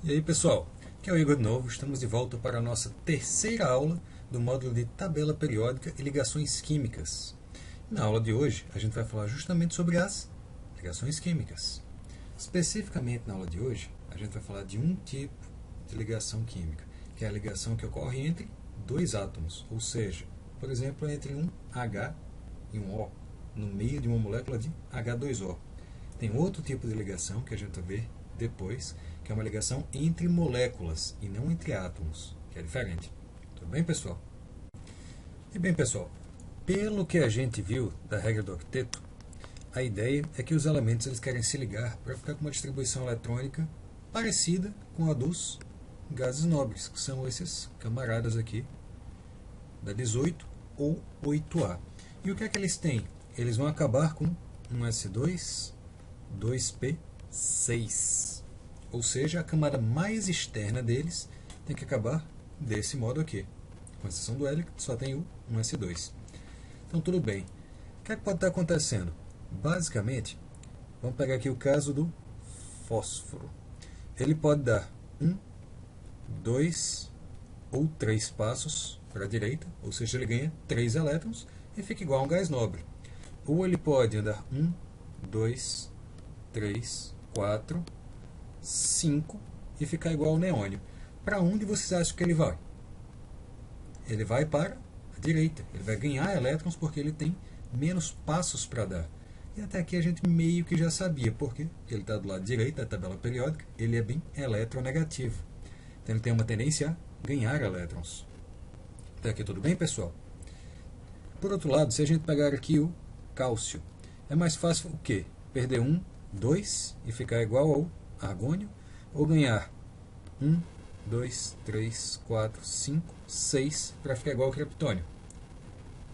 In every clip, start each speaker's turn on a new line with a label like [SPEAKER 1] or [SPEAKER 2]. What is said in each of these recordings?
[SPEAKER 1] E aí pessoal, aqui é o Igor de novo, estamos de volta para a nossa terceira aula do módulo de tabela periódica e ligações químicas. Na aula de hoje a gente vai falar justamente sobre as ligações químicas. Especificamente na aula de hoje a gente vai falar de um tipo de ligação química, que é a ligação que ocorre entre dois átomos, ou seja, por exemplo, entre um H e um O, no meio de uma molécula de H2O. Tem outro tipo de ligação que a gente vai ver depois, que é uma ligação entre moléculas e não entre átomos, que é diferente. Tudo bem, pessoal? E bem, pessoal, pelo que a gente viu da regra do octeto, a ideia é que os elementos eles querem se ligar para ficar com uma distribuição eletrônica parecida com a dos gases nobres, que são esses camaradas aqui da 18 ou 8A. E o que é que eles têm? Eles vão acabar com um S2, 2P6. Ou seja, a camada mais externa deles tem que acabar desse modo aqui. Com exceção do hélio, que só tem o 1s2. Então, tudo bem. O que é que pode estar acontecendo? Basicamente, vamos pegar aqui o caso do fósforo. Ele pode dar 1, 2 ou 3 passos para a direita, ou seja, ele ganha 3 elétrons e fica igual a um gás nobre. Ou ele pode andar 1, 2, 3, 4, 5 e ficar igual ao neônio. Para onde vocês acham que ele vai? Ele vai para a direita. Ele vai ganhar elétrons porque ele tem menos passos para dar. E até aqui a gente meio que já sabia, porque ele está do lado direito da tabela periódica, ele é bem eletronegativo. Então ele tem uma tendência a ganhar elétrons. Até aqui tudo bem, pessoal? Por outro lado, se a gente pegar aqui o cálcio, é mais fácil o quê? Perder 1, 2 e ficar igual ao argônio, ou ganhar 1, 2, 3, 4, 5, 6 para ficar igual ao criptônio.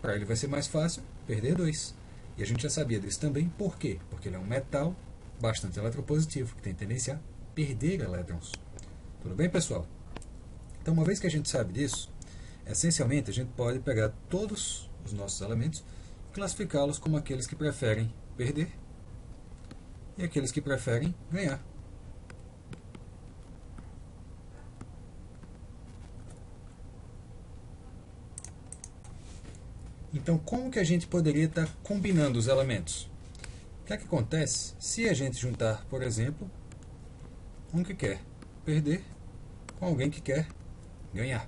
[SPEAKER 1] Para ele vai ser mais fácil perder 2. E a gente já sabia disso também. Por quê? Porque ele é um metal bastante eletropositivo, que tem tendência a perder elétrons. Tudo bem, pessoal? Então, uma vez que a gente sabe disso, essencialmente a gente pode pegar todos os nossos elementos e classificá-los como aqueles que preferem perder e aqueles que preferem ganhar. Então, como que a gente poderia estar combinando os elementos? O que é que acontece se a gente juntar, por exemplo, um que quer perder com alguém que quer ganhar?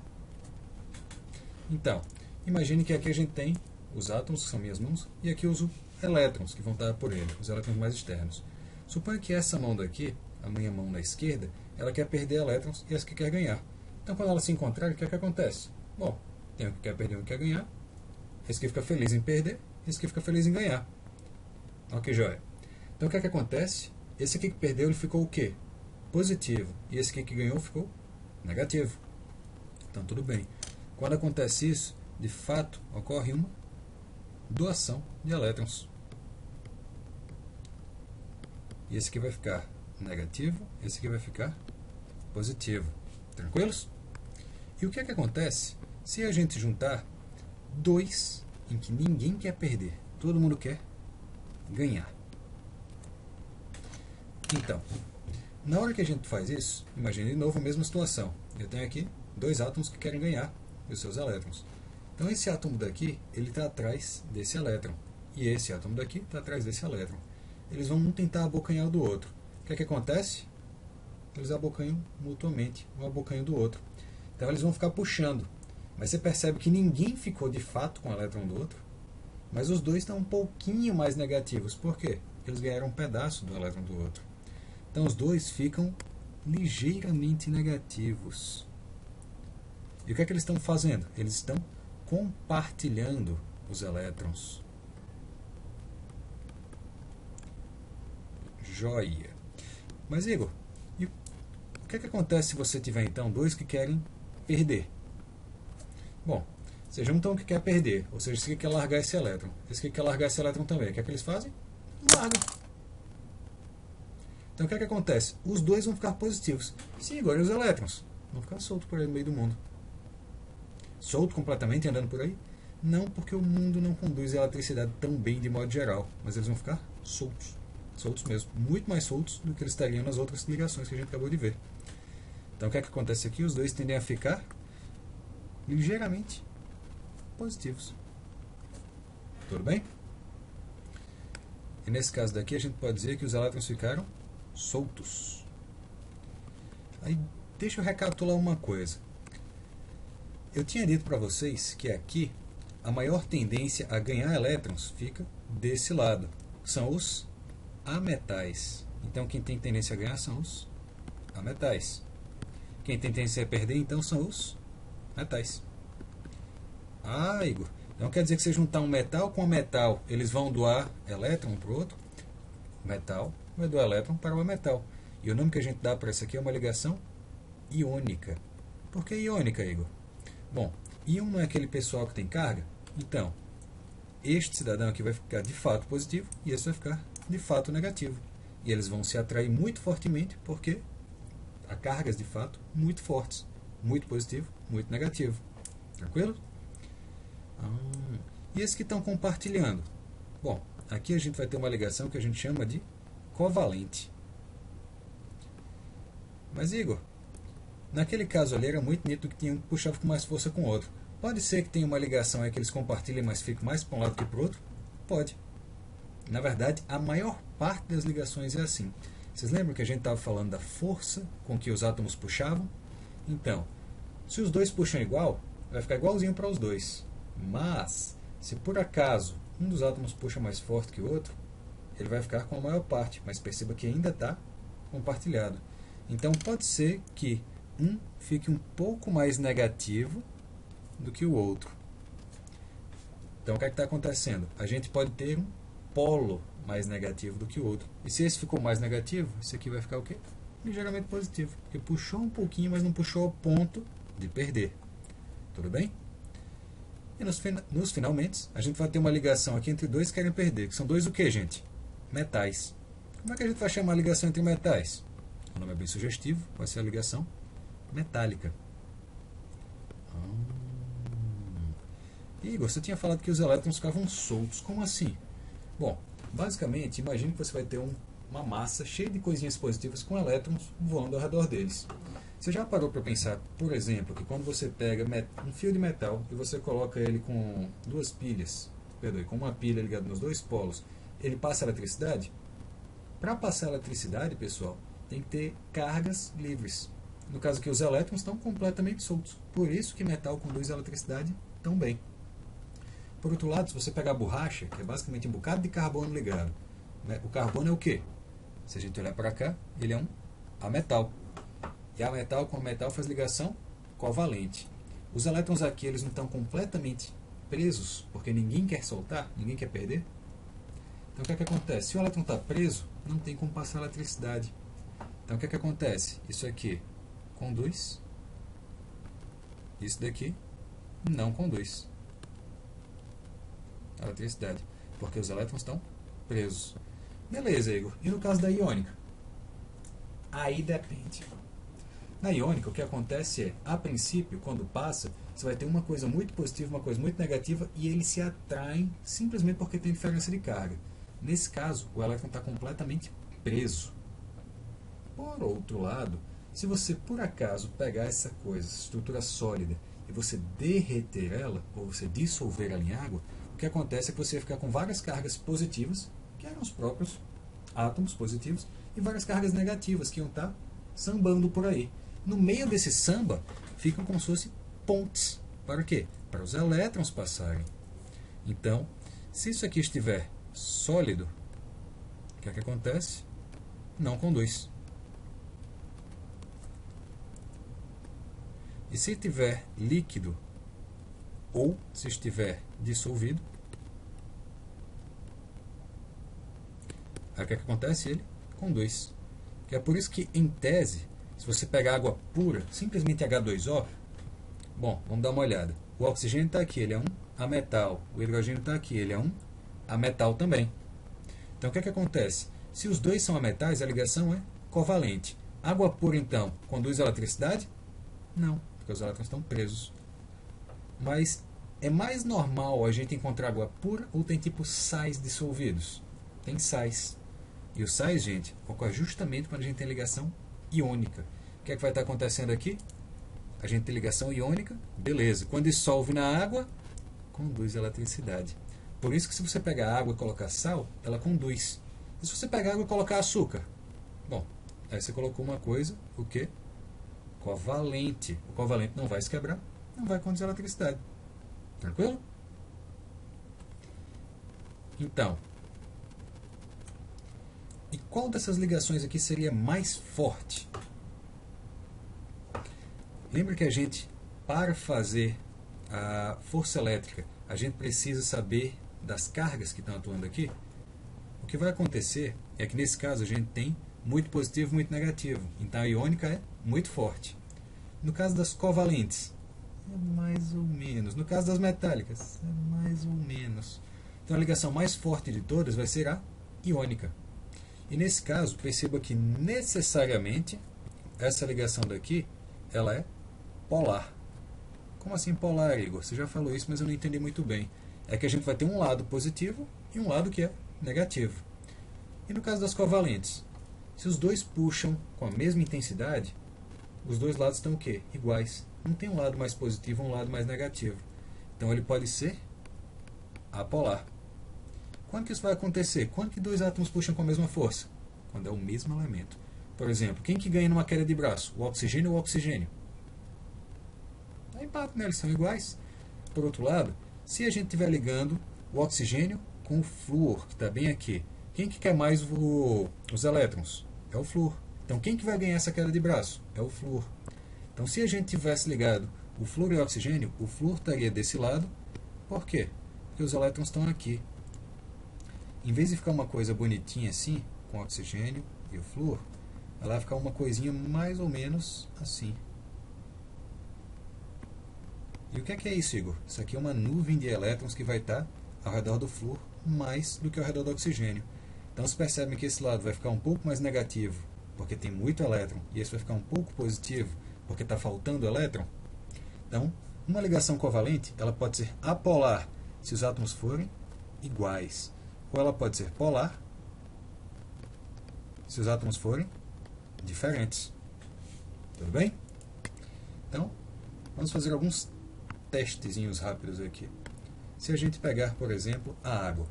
[SPEAKER 1] Então, imagine que aqui a gente tem os átomos, que são minhas mãos, e aqui os elétrons, que vão estar por ele, os elétrons mais externos. Suponha que essa mão daqui, a minha mão da esquerda, ela quer perder elétrons e essa que quer ganhar. Então, quando elas se encontrarem, o que é que acontece? Bom, tem um que quer perder e um que quer ganhar. Esse aqui fica feliz em perder, esse aqui fica feliz em ganhar. Ok, joia. Então, o que é que acontece? Esse aqui que perdeu, ele ficou o quê? Positivo. E esse aqui que ganhou ficou negativo. Então, tudo bem. Quando acontece isso, de fato, ocorre uma doação de elétrons. E esse aqui vai ficar negativo, esse aqui vai ficar positivo. Tranquilos? E o que é que acontece se a gente juntar dois em que ninguém quer perder, todo mundo quer ganhar? Então, na hora que a gente faz isso, imagine de novo a mesma situação. Eu tenho aqui dois átomos que querem ganhar os seus elétrons. Então esse átomo daqui, ele está atrás desse elétron. E esse átomo daqui está atrás desse elétron. Eles vão um tentar abocanhar o do outro. O que é que acontece? Eles abocanham mutuamente, um abocanha do outro. Então eles vão ficar puxando. Mas você percebe que ninguém ficou de fato com o elétron do outro. Mas os dois estão um pouquinho mais negativos. Por quê? Porque eles ganharam um pedaço do elétron do outro. Então os dois ficam ligeiramente negativos. E o que é que eles estão fazendo? Eles estão compartilhando os elétrons. Joia. Mas Igor, e o que é que acontece se você tiver então dois que querem perder? Bom, você junta um que quer perder, ou seja, esse que quer largar esse elétron. Esse que quer largar esse elétron também. O que é que eles fazem? Largam. Então o que é que acontece? Os dois vão ficar positivos. Sim, agora e os elétrons? Vão ficar soltos por aí no meio do mundo. Solto completamente andando por aí? Não, porque o mundo não conduz a eletricidade tão bem de modo geral. Mas eles vão ficar soltos. Soltos mesmo. Muito mais soltos do que eles estariam nas outras ligações que a gente acabou de ver. Então o que é que acontece aqui? Os dois tendem a ficar ligeiramente positivos. Tudo bem? E nesse caso daqui a gente pode dizer que os elétrons ficaram soltos. Aí deixa eu recapitular uma coisa. Eu tinha dito para vocês que aqui a maior tendência a ganhar elétrons fica desse lado. São os ametais. Então quem tem tendência a ganhar são os ametais. Quem tem tendência a perder então são os metais. Ah, Igor, então quer dizer que se juntar um metal com um metal, eles vão doar elétron para o outro? O metal vai doar elétron para o metal. E o nome que a gente dá para isso aqui é uma ligação iônica. Por que iônica, Igor? Bom, íon não é aquele pessoal que tem carga? Então, este cidadão aqui vai ficar de fato positivo e esse vai ficar de fato negativo. E eles vão se atrair muito fortemente porque há cargas de fato muito fortes. Muito positivo, muito negativo. Tranquilo? E esses que estão compartilhando? Bom, aqui a gente vai ter uma ligação que a gente chama de covalente. Mas Igor, naquele caso ali era muito nítido que um puxava com mais força com o outro. Pode ser que tenha uma ligação aí que eles compartilhem, mas fique mais para um lado que para o outro? Pode. Na verdade, a maior parte das ligações é assim. Vocês lembram que a gente estava falando da força com que os átomos puxavam? Então, se os dois puxam igual, vai ficar igualzinho para os dois. Mas, se por acaso um dos átomos puxa mais forte que o outro, ele vai ficar com a maior parte, mas perceba que ainda está compartilhado. Então pode ser que um fique um pouco mais negativo do que o outro. Então o que é que está acontecendo? A gente pode ter um polo mais negativo do que o outro. E se esse ficou mais negativo, esse aqui vai ficar o quê? Ligeiramente positivo. Porque puxou um pouquinho, mas não puxou ao ponto de perder. Tudo bem? E nos finalmente, a gente vai ter uma ligação aqui entre dois que querem perder. Que são dois o que, gente? Metais. Como é que a gente vai chamar a ligação entre metais? O nome é bem sugestivo, vai ser a ligação metálica. Igor, você tinha falado que os elétrons ficavam soltos. Como assim? Bom, basicamente, imagine que você vai ter uma massa cheia de coisinhas positivas com elétrons voando ao redor deles. Você já parou para pensar, por exemplo, que quando você pega um fio de metal e você coloca ele com duas pilhas, com uma pilha ligada nos dois polos, ele passa eletricidade? Para passar eletricidade, pessoal, tem que ter cargas livres. No caso aqui, os elétrons estão completamente soltos. Por isso que metal conduz a eletricidade tão bem. Por outro lado, se você pegar a borracha, que é basicamente um bocado de carbono ligado, o carbono é o quê? Se a gente olhar para cá, ele é um ametal. E ametal com metal faz ligação covalente. Os elétrons aqui eles não estão completamente presos, porque ninguém quer soltar, ninguém quer perder. Então o que é que acontece? Se o elétron está preso, não tem como passar eletricidade. Então o que é que acontece? Isso aqui conduz, isso daqui não conduz a eletricidade, porque os elétrons estão presos. Beleza, Igor. E no caso da iônica? Aí depende. Na iônica, o que acontece é, a princípio, quando passa, você vai ter uma coisa muito positiva, uma coisa muito negativa, e eles se atraem simplesmente porque tem diferença de carga. Nesse caso, o elétron está completamente preso. Por outro lado, se você por acaso pegar essa coisa, essa estrutura sólida, e você derreter ela, ou você dissolver ela em água, o que acontece é que você vai ficar com várias cargas positivas, que eram os próprios átomos positivos, e várias cargas negativas, que iam estar sambando por aí. No meio desse samba, ficam como se fossem pontes. Para quê? Para os elétrons passarem. Então, se isso aqui estiver sólido, o que é que acontece? Não conduz. E se estiver líquido, ou se estiver dissolvido, aí o que é que acontece? Ele conduz. Que é por isso que, em tese, se você pegar água pura, simplesmente H2O, bom, vamos dar uma olhada. O oxigênio está aqui, ele é um ametal. O hidrogênio está aqui, ele é um ametal também. Então o que é que acontece? Se os dois são ametais, a ligação é covalente. Água pura, então, conduz a eletricidade? Não, porque os elétrons estão presos. Mas é mais normal a gente encontrar água pura ou tem tipo sais dissolvidos? Tem sais. E os sais, gente, ocorre justamente quando a gente tem ligação iônica. O que é que vai estar acontecendo aqui? A gente tem ligação iônica, beleza. Quando dissolve na água, conduz eletricidade. Por isso que se você pegar água e colocar sal, ela conduz. E se você pegar água e colocar açúcar? Bom, aí você colocou uma coisa, o quê? Covalente. O covalente não vai se quebrar, não vai conduzir eletricidade. Tranquilo? Então, e qual dessas ligações aqui seria mais forte? Lembra que a gente, para fazer a força elétrica, a gente precisa saber das cargas que estão atuando aqui? O que vai acontecer é que nesse caso a gente tem muito positivo e muito negativo. Então a iônica é muito forte. No caso das covalentes, é mais ou menos. No caso das metálicas, é mais ou menos. Então a ligação mais forte de todas vai ser a iônica. E nesse caso, perceba que necessariamente essa ligação daqui, ela é polar. Como assim polar, Igor? Você já falou isso, mas eu não entendi muito bem. É que a gente vai ter um lado positivo e um lado que é negativo. E no caso das covalentes, se os dois puxam com a mesma intensidade, os dois lados estão o quê? Iguais. Não tem um lado mais positivo e um lado mais negativo. Então ele pode ser apolar. Quando que isso vai acontecer? Quando que dois átomos puxam com a mesma força? Quando é o mesmo elemento. Por exemplo, quem que ganha numa queda de braço? O oxigênio ou o oxigênio? É empate, né? Eles são iguais. Por outro lado, se a gente estiver ligando o oxigênio com o flúor, que está bem aqui, quem que quer mais os elétrons? É o flúor. Então quem que vai ganhar essa queda de braço? É o flúor. Então se a gente tivesse ligado o flúor e o oxigênio, o flúor estaria desse lado. Por quê? Porque os elétrons estão aqui. Em vez de ficar uma coisa bonitinha assim, com o oxigênio e o flúor, ela vai ficar uma coisinha mais ou menos assim. E o que é isso, Igor? Isso aqui é uma nuvem de elétrons que vai estar ao redor do flúor mais do que ao redor do oxigênio. Então vocês percebem que esse lado vai ficar um pouco mais negativo, porque tem muito elétron, e esse vai ficar um pouco positivo, porque está faltando elétron. Então, uma ligação covalente, ela pode ser apolar se os átomos forem iguais, ou ela pode ser polar se os átomos forem diferentes. Tudo bem? Então, vamos fazer alguns testezinhos rápidos aqui. Se a gente pegar, por exemplo, a água.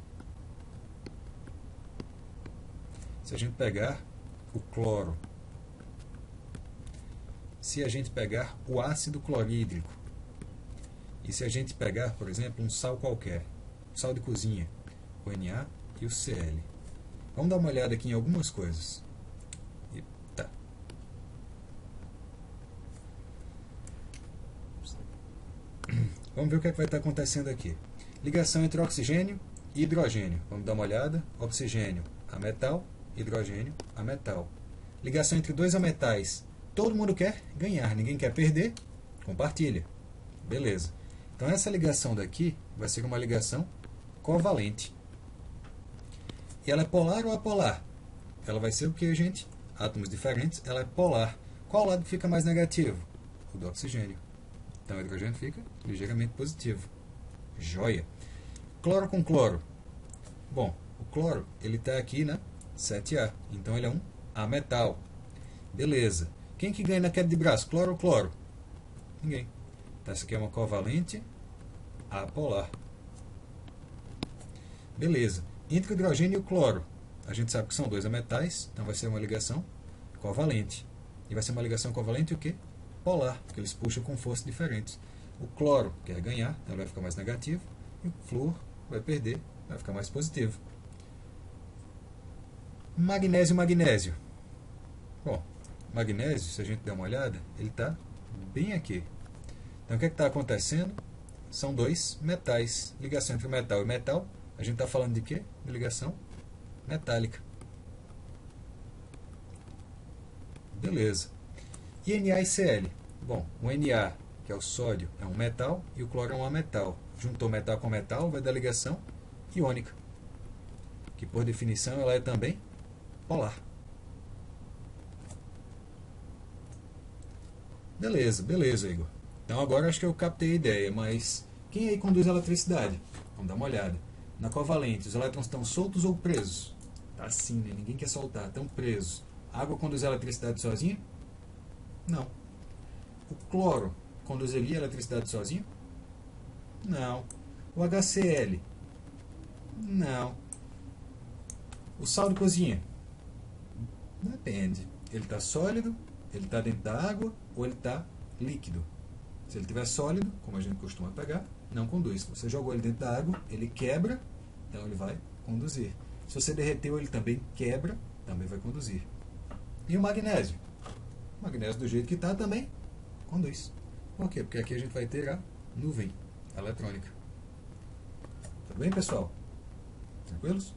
[SPEAKER 1] Se a gente pegar o cloro. Se a gente pegar o ácido clorídrico. E se a gente pegar, por exemplo, um sal qualquer, sal de cozinha, o Na e o Cl. Vamos dar uma olhada aqui em algumas coisas. Eita. Vamos ver o que é que vai estar acontecendo aqui. Ligação entre oxigênio e hidrogênio. Vamos dar uma olhada. Oxigênio a metal, hidrogênio a metal. Ligação entre dois ametais. Todo mundo quer ganhar, ninguém quer perder. Compartilha. Beleza. Então essa ligação daqui vai ser uma ligação covalente. E ela é polar ou apolar? Ela vai ser o que, gente? Átomos diferentes, ela é polar. Qual lado fica mais negativo? O do oxigênio. Então o hidrogênio fica ligeiramente positivo. Joia! Cloro com cloro. Bom, o cloro ele está aqui na 7A. Então ele é um ametal. Beleza. Quem que ganha na queda de braço? Cloro ou cloro? Ninguém. Então essa aqui é uma covalente apolar. Beleza. Entre o hidrogênio e o cloro, a gente sabe que são dois ametais, então vai ser uma ligação covalente. E vai ser uma ligação covalente o quê? Polar, porque eles puxam com forças diferentes. O cloro quer ganhar, então ele vai ficar mais negativo, e o flúor vai perder, vai ficar mais positivo. Magnésio e magnésio. Bom, magnésio, se a gente der uma olhada, ele está bem aqui. Então o que está acontecendo? São dois metais. Ligação entre metal e metal. A gente está falando de quê? De ligação metálica. Beleza. E Na e Cl? Bom, o Na, que é o sódio, é um metal e o cloro é um ametal. Juntou metal com metal, vai dar ligação iônica, que por definição ela é também polar. Beleza, beleza, Igor. Então agora acho que eu captei a ideia, mas quem aí conduz a eletricidade? Vamos dar uma olhada. Na covalente, os elétrons estão soltos ou presos? Tá assim, né? Ninguém quer soltar, estão presos. A água conduz a eletricidade sozinha? Não. O cloro conduziria a eletricidade sozinho? Não. O HCl? Não. O sal de cozinha? Depende. Ele está sólido, ele está dentro da água ou ele está líquido. Se ele estiver sólido, como a gente costuma pegar, não conduz. Se você jogou ele dentro da água, ele quebra, então ele vai conduzir. Se você derreteu, ele também quebra, também vai conduzir. E o magnésio? O magnésio do jeito que está também conduz. Por quê? Porque aqui a gente vai ter a nuvem eletrônica. Tudo bem, pessoal? Tranquilos?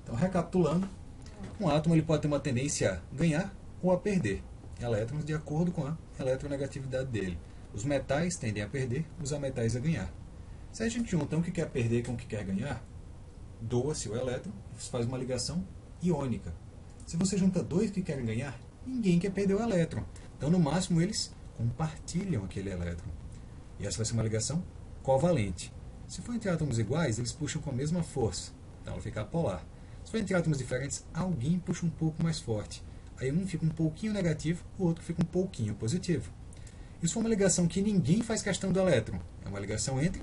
[SPEAKER 1] Então, recapitulando, um átomo ele pode ter uma tendência a ganhar ou a perder elétrons de acordo com a eletronegatividade dele. Os metais tendem a perder, os ametais a ganhar. Se a gente junta um que quer perder com o que quer ganhar, doa-se o elétron e faz uma ligação iônica. Se você junta dois que querem ganhar, ninguém quer perder o elétron. Então, no máximo, eles compartilham aquele elétron. E essa vai ser uma ligação covalente. Se for entre átomos iguais, eles puxam com a mesma força. Então, ela fica apolar. Se for entre átomos diferentes, alguém puxa um pouco mais forte. Aí um fica um pouquinho negativo, o outro fica um pouquinho positivo. Isso foi uma ligação que ninguém faz questão do elétron. É uma ligação entre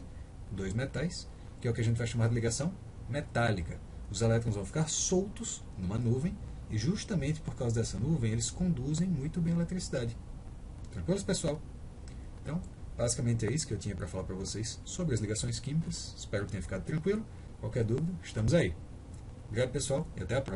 [SPEAKER 1] dois metais, que é o que a gente vai chamar de ligação metálica. Os elétrons vão ficar soltos numa nuvem, e justamente por causa dessa nuvem, eles conduzem muito bem a eletricidade. Tranquilos, pessoal? Então, basicamente é isso que eu tinha para falar para vocês sobre as ligações químicas. Espero que tenha ficado tranquilo. Qualquer dúvida, estamos aí. Obrigado, pessoal, e até a próxima.